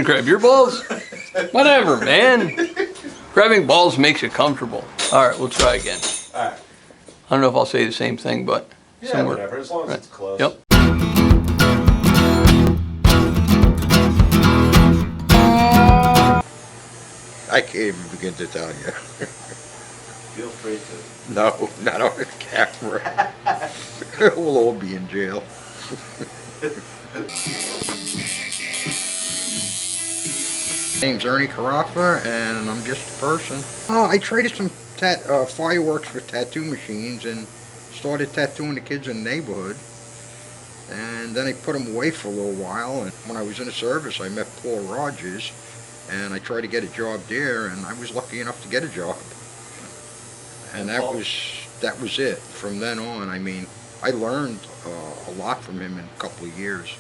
gonna grab your balls? Whatever, man. Grabbing balls makes you comfortable. All right, we'll try again. All right. I don't know if I'll say the same thing, but Yeah, somewhere. whatever, as long as it's close. Yep. I can't even begin to tell you. Feel free to. No, not on the camera. We'll all be in jail. My name's Ernie Carafa, and I'm just a person. I traded some fireworks for tattoo machines and started tattooing the kids in the neighborhood. And then I put them away for a little while, and when I was in the service I met Paul Rogers, and I tried to get a job there, and I was lucky enough to get a job. And that was it. From then on, I mean, I learned a lot from him in a couple of years.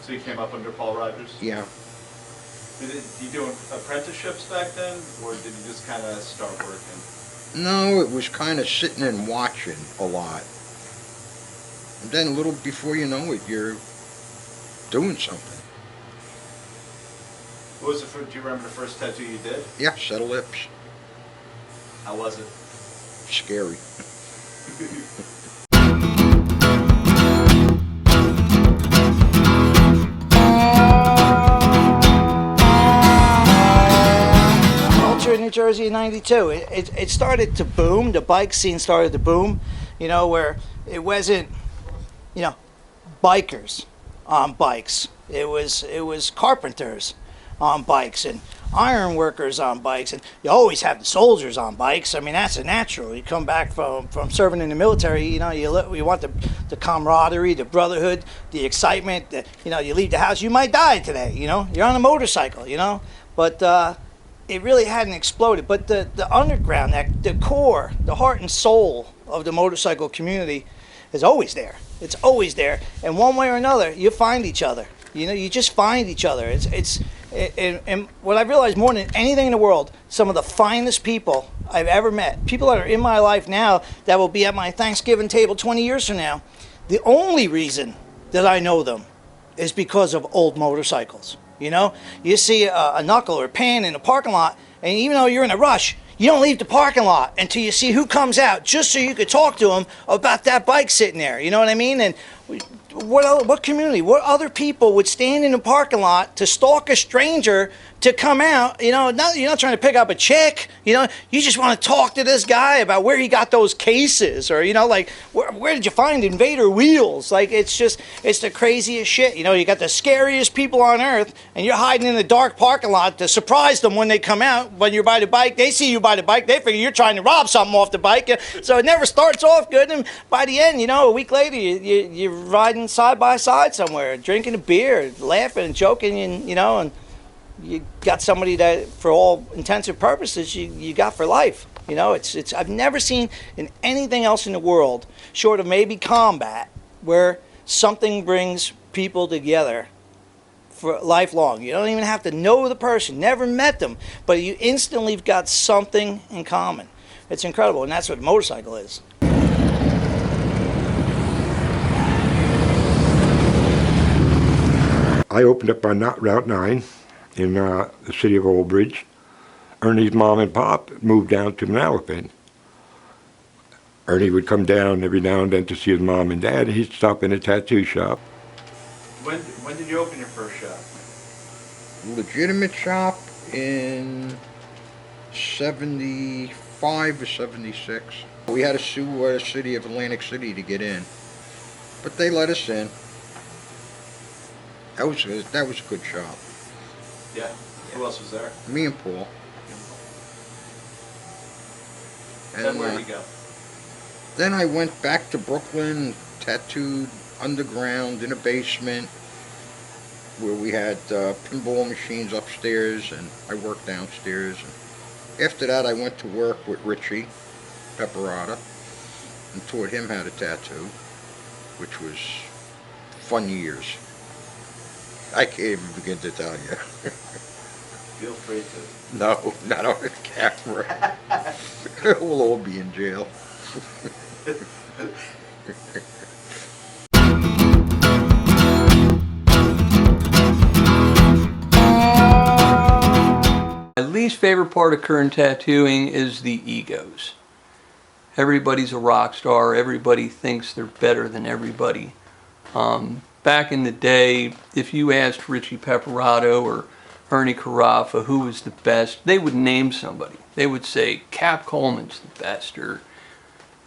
So you came up under Paul Rogers? Yeah. Did you do apprenticeships back then, or did you just kind of start working? No, it was kind of sitting and watching a lot. And then a little before you know it, you're doing something. What was do you remember the first tattoo you did? Yeah, set of lips. How was it? Scary. In New Jersey in '92, it started to boom. The bike scene started to boom, you know, where it wasn't, you know, bikers on bikes. It was carpenters on bikes and iron workers on bikes, and you always have the soldiers on bikes. I mean, that's a natural. You come back from serving in the military, you know, you want the camaraderie, the brotherhood, the excitement. You know, you leave the house, you might die today. You know, you're on a motorcycle. You know, but it really hadn't exploded. But the underground, the core, the heart and soul of the motorcycle community is always there. It's always there. And one way or another, you find each other. You know, you just find each other. And what I realized more than anything in the world, some of the finest people I've ever met, people that are in my life now that will be at my Thanksgiving table 20 years from now, the only reason that I know them is because of old motorcycles. You know, you see a knuckle or a pan in a parking lot, and even though you're in a rush, you don't leave the parking lot until you see who comes out, just so you could talk to them about that bike sitting there. You know what I mean? And what community, what other people would stand in the parking lot to stalk a stranger to come out? You know, you're not trying to pick up a chick. You know, you just want to talk to this guy about where he got those cases, or, you know, like, where did you find Invader wheels? Like, it's the craziest shit. You know, you got the scariest people on earth, and you're hiding in the dark parking lot to surprise them when they come out. When you're by the bike, they see you by the bike, they figure you're trying to rob something off the bike. So it never starts off good, and by the end, you know, a week later, you're riding side by side somewhere, drinking a beer, laughing and joking, and, you know, and you got somebody that, for all intents and purposes, you got for life. You know, it's I've never seen in anything else in the world, short of maybe combat, where something brings people together for lifelong. You don't even have to know the person, never met them, but you instantly have got something in common. It's incredible, and that's what a motorcycle is. I opened up on Route 9 in the city of Old Bridge. Ernie's mom and pop moved down to Manalapan. Ernie would come down every now and then to see his mom and dad. He'd stop in a tattoo shop. When did you open your first shop? Legitimate shop in 75 or 76. We had to sue the city of Atlantic City to get in, but they let us in. That was a good shop. Yeah. Who else was there? Me and Paul. Then where did you go? Then I went back to Brooklyn, tattooed underground in a basement where we had pinball machines upstairs, and I worked downstairs. And after that, I went to work with Richie Pan and taught him how to tattoo, which was fun years. I can't even begin to tell you. Feel free to. No, not on the camera. We'll all be in jail. My least favorite part of current tattooing is the egos. Everybody's a rock star. Everybody thinks they're better than everybody. Back in the day, if you asked Richie Peperato or Ernie Carafa who was the best, they would name somebody. They would say Cap Coleman's the best, or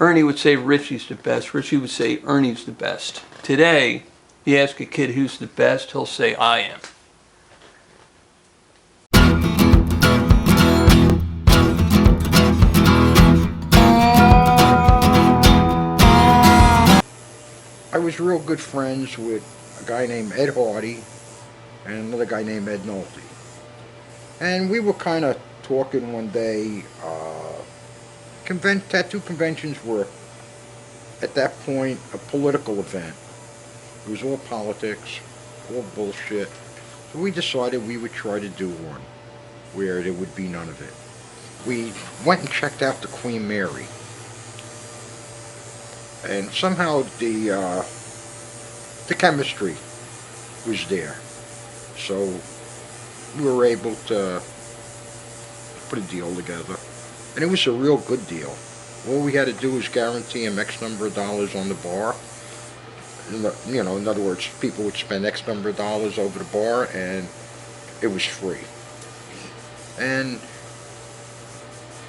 Ernie would say Richie's the best. Richie would say Ernie's the best. Today, you ask a kid who's the best, he'll say I am. I was real good friends with a guy named Ed Hardy and another guy named Ed Nolte. And we were kind of talking one day. Tattoo conventions were, at that point, a political event. It was all politics, all bullshit. So we decided we would try to do one where there would be none of it. We went and checked out the Queen Mary. And somehow the chemistry was there. So we were able to put a deal together. And it was a real good deal. All we had to do was guarantee him X number of dollars on the bar. You know, in other words, people would spend X number of dollars over the bar and it was free. And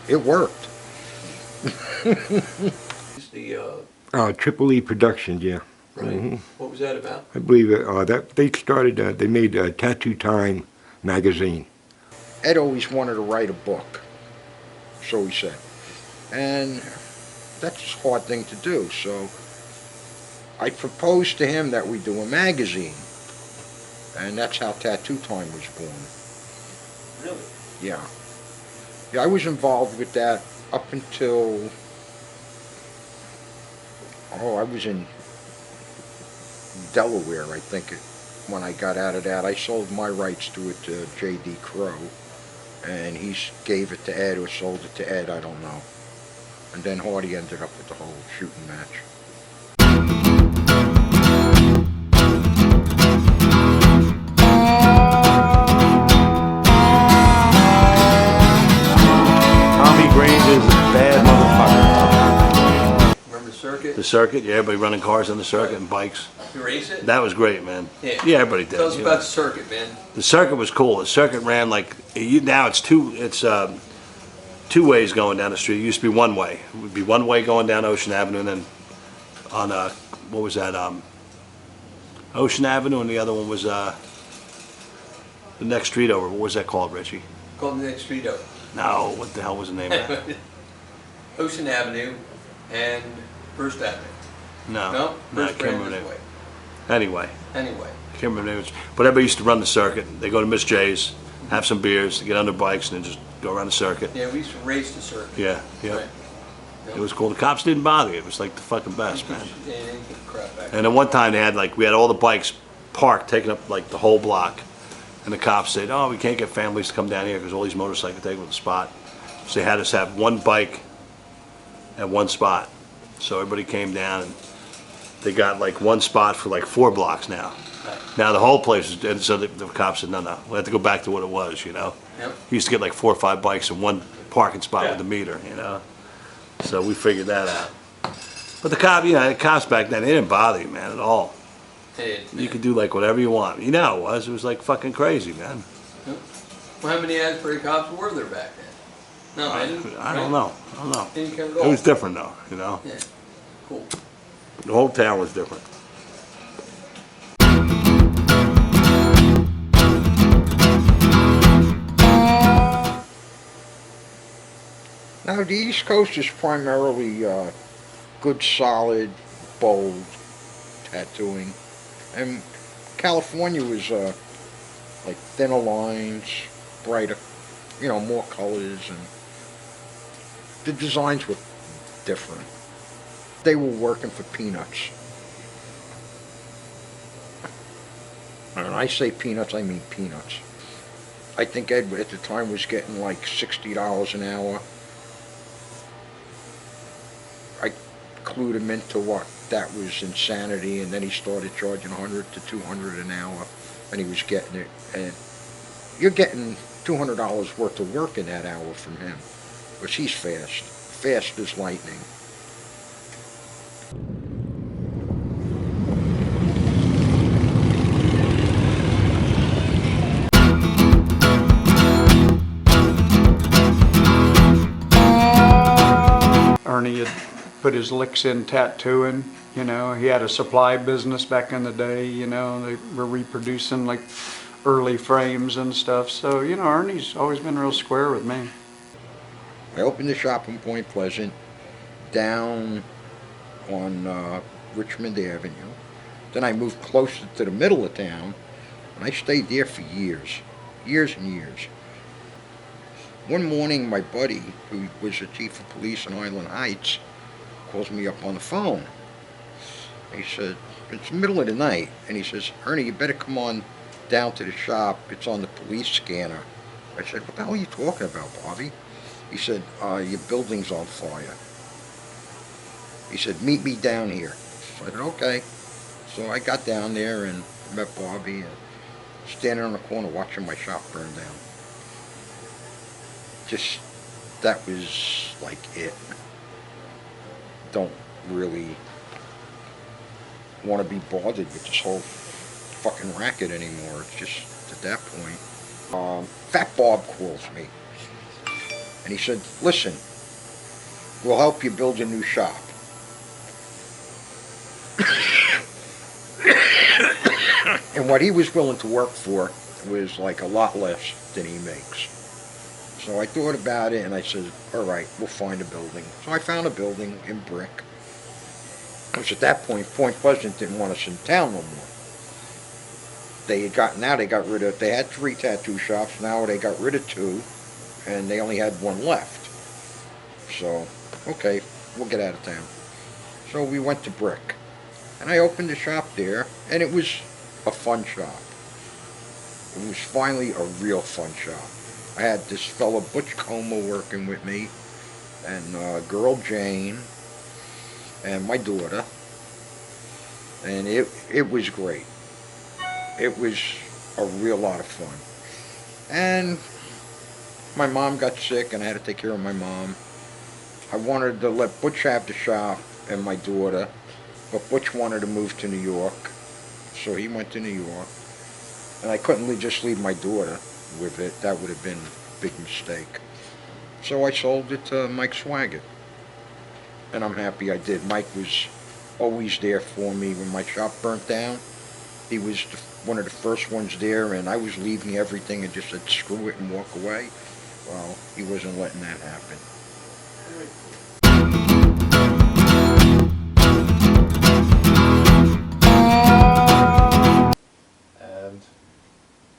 it worked. Triple E Productions, yeah. Right. Mm-hmm. What was that about? I believe that they started. They made Tattoo Time magazine. Ed always wanted to write a book, so he said. And that's a hard thing to do, so I proposed to him that we do a magazine. And that's how Tattoo Time was born. Really? Yeah. Yeah, I was involved with that up until, I was in Delaware, I think, when I got out of that. I sold my rights to it to J.D. Crow, and he gave it to Ed or sold it to Ed, I don't know. And then Hardy ended up with the whole shooting match. Granger's a bad motherfucker. Remember the circuit? The circuit, yeah, everybody running cars on the circuit and bikes. You race it? That was great, man. Yeah. Everybody did. Tell us you about know. the circuit, man. The circuit was cool. The circuit ran like now it's two ways going down the street. It used to be one way. It would be one way going down Ocean Avenue, and then on what was that? Ocean Avenue, and the other one was the next street over. What was that called, Richie? Called the next street over. No, what the hell was the name of that? Ocean Avenue and First Avenue. No, No? I First can't remember the Branches name. Way. Anyway. Anyway. I can't remember the names, but everybody used to run the circuit. They go to Miss J's, have some beers, get on their bikes, and then just go around the circuit. Yeah, we used to race the circuit. Yeah, yeah. Right. It was cool. The cops didn't bother you. It was like the fucking best, man. Yeah, they didn't give a crap back. And then one time they had we had all the bikes parked, taking up like the whole block. And the cops said, oh, we can't get families to come down here because all these motorcycles take up the spot. So they had us have one bike at one spot. So everybody came down and they got like one spot for like 4 blocks now. Now the whole place is, and so the cops said, no, we have to go back to what it was, you know. Yep. You used to get like 4 or 5 bikes in one parking spot Yeah. with a meter, you know. So we figured that out. But the cops back then, they didn't bother you, man, at all. Hey, You could do like whatever you want. You know how it was. It was like fucking crazy, man. well, how many Asbury cops were there back then? No, I don't know. I don't know. Didn't care at It all. was different though, you know. Yeah. Cool. The whole town was different. Now, the East Coast is primarily good, solid, bold tattooing. And California was like thinner lines, brighter, more colors, and the designs were different. They were working for peanuts. And when I say peanuts, I mean peanuts. I think Ed at the time was getting like $60 an hour. I clued him into what that was insanity, and then he started charging $100 to $200 an hour, and he was getting it. And you're getting $200 worth of work in that hour from him. But he's fast as lightning. Ernie had put his licks in tattooing, you know. He had a supply business back in the day, you know. They were reproducing like early frames and stuff. So, you know, Ernie's always been real square with me. I opened the shop in Point Pleasant, down on Richmond Avenue. Then I moved closer to the middle of town, and I stayed there for years and years. One morning, my buddy, who was the chief of police in Island Heights, calls me up on the phone. He said, it's the middle of the night, and he says, Ernie, you better come on down to the shop. It's on the police scanner. I said, what the hell are you talking about, Bobby? He said, your building's on fire. He said, meet me down here. So I said, okay. So I got down there and met Bobby, and standing on the corner watching my shop burn down. Just, that was like it. Don't really want to be bothered with this whole fucking racket anymore. It's just at that point. Fat Bob calls me, and he said, listen, we'll help you build a new shop. And what he was willing to work for was like a lot less than he makes. So I thought about it, and I said, all right, we'll find a building. So I found a building in brick. Because at that point, Point Pleasant didn't want us in town no more. They had 3 tattoo shops, now they got rid of 2, and they only had 1 left. So, okay, we'll get out of town. So we went to brick. And I opened the shop there, and it was a fun shop. It was finally a real fun shop. I had this fellow Butch Como working with me, and girl Jane, and my daughter, and it was great. It was a real lot of fun. And my mom got sick, and I had to take care of my mom. I wanted to let Butch have the shop and my daughter, but Butch wanted to move to New York, so he went to New York, and I couldn't just leave my daughter with it. That would have been a big mistake. So I sold it to Mike Swaggart, and I'm happy I did. Mike was always there for me when my shop burnt down. He was one of the first ones there, and I was leaving everything and just said screw it and walk away. Well, he wasn't letting that happen. And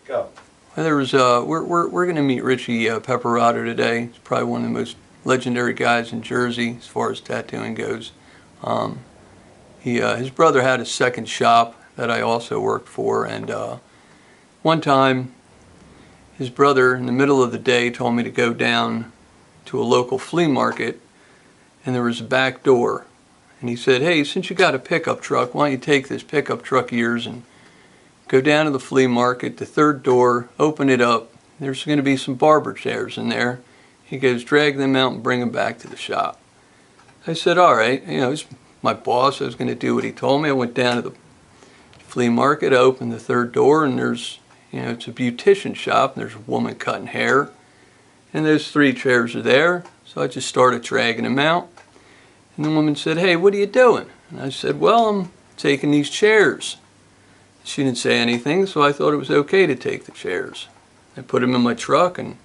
go. Well, there was we're going to meet Richie Pepperotto today. He's probably one of the most legendary guys in Jersey as far as tattooing goes. His brother had a second shop that I also worked for, and one time his brother in the middle of the day told me to go down to a local flea market, and there was a back door, and he said, hey, since you got a pickup truck, why don't you take this pickup truck of yours and go down to the flea market, the third door, open it up, there's going to be some barber chairs in there. He goes, drag them out and bring them back to the shop. I said, all right, you know, he's my boss, I was going to do what he told me. I went down to the flea market, I opened the third door, and there's, you know, it's a beautician shop, and there's a woman cutting hair, and those 3 chairs are there. So I just started dragging them out, and the woman said, hey, what are you doing? And I said, well, I'm taking these chairs. She didn't say anything, so I thought it was okay to take the chairs. I put them in my truck and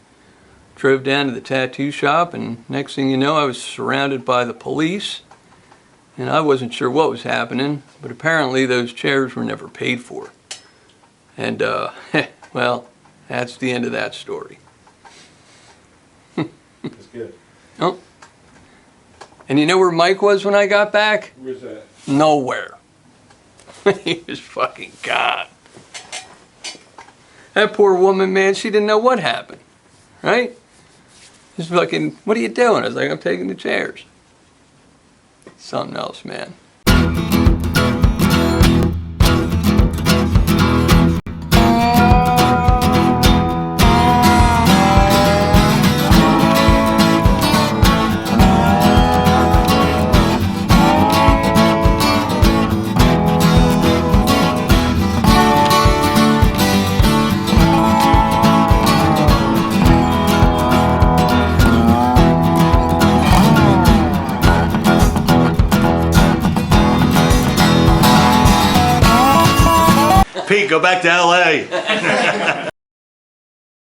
drove down to the tattoo shop, and next thing you know, I was surrounded by the police, and I wasn't sure what was happening, but apparently those chairs were never paid for. And, well, that's the end of that story. That's good. Oh. And you know where Mike was when I got back? Where's that? Nowhere. He was fucking gone. That poor woman, man, she didn't know what happened, right? Just fucking, what are you doing? I was like, I'm taking the chairs. Something else, man. Pete, go back to LA.